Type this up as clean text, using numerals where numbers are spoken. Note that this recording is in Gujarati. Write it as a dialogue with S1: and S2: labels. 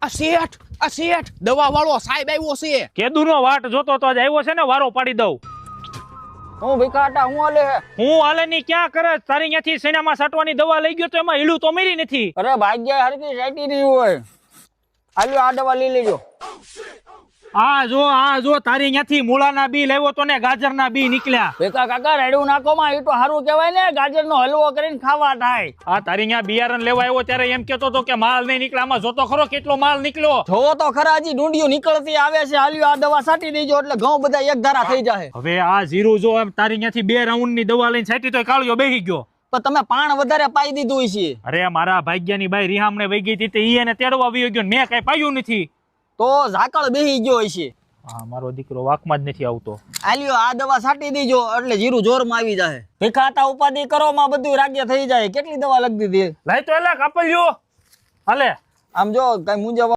S1: આ શેઠ દવા વાળો સાહેબ આવ્યો છે.
S2: કેદુનો વાટ જોતો તો જ આવ્યો છે ને, વારો પાડી દઉં.
S3: હું ભીખાટા હું હાલે
S2: હું હાલે ની ક્યાં કરે? તારી ત્યાંથી સેનામાં સાટવાની દવા લઈ ગયો તો એમાં હીલું તો મરી નથી.
S3: અરે ભાગ્ય હરકી સાઈટી રહ્યું હોય હાલ્યો આ દવા લઈ લેજો.
S2: આ જો તારી ત્યાંથી મૂળાના બી લેવો તો ને ગાજરના બી નીકળ્યા.
S3: ભેકા કાકા રેડું નાખો માં એ તો સારું કહેવાય ને, ગાજરનો હલવો કરીને ખાવા થાય.
S2: આ તારી ત્યાં બિયારણ લેવા આવ્યો ત્યારે એમ કેતો તો કે માલ નહીં નીકળે. આમાં જોતો ખરો કેટલો માલ નીકળ્યો.
S3: જોવો તો ખરા હજી ડુંડિયું નીકળતી આવે છે. હાલ્યો આ દવા છાંટી દેજો એટલે ઘઉં બધા એક ધારા થઈ જાય.
S2: હવે આ જીરું જો એમ તારી ત્યાંથી 2 રાઉન્ડ ની દવા લઈને છાંટી તો કાળિયો બેહી ગયો.
S3: તો તમે પાણ વધારે પાઈ દીધું છે.
S2: અરે મારા ભાગ્યની બાઈ રિહામણે વહી ગઈ હતી તે ઈ એને તેડવા આવી ગયો ને મેં કઈ પાયું નથી.
S3: તો ઝાકળ બેહી ગયો છે.
S2: હા મારો દીકરો વાકમાં જ નથી આવતો.
S3: હાલ્યો આ દવા છાંટી દેજો એટલે જીરું જોરમાં આવી જાય. ભીખાતા ઉપાધિ કરો માં બધું રાગ્ય થઈ જાય. કેટલી દવા લખી દીધી
S2: લાય તો એલા કાપલ્યો હાલે.
S3: આમ જો કઈ મુંજા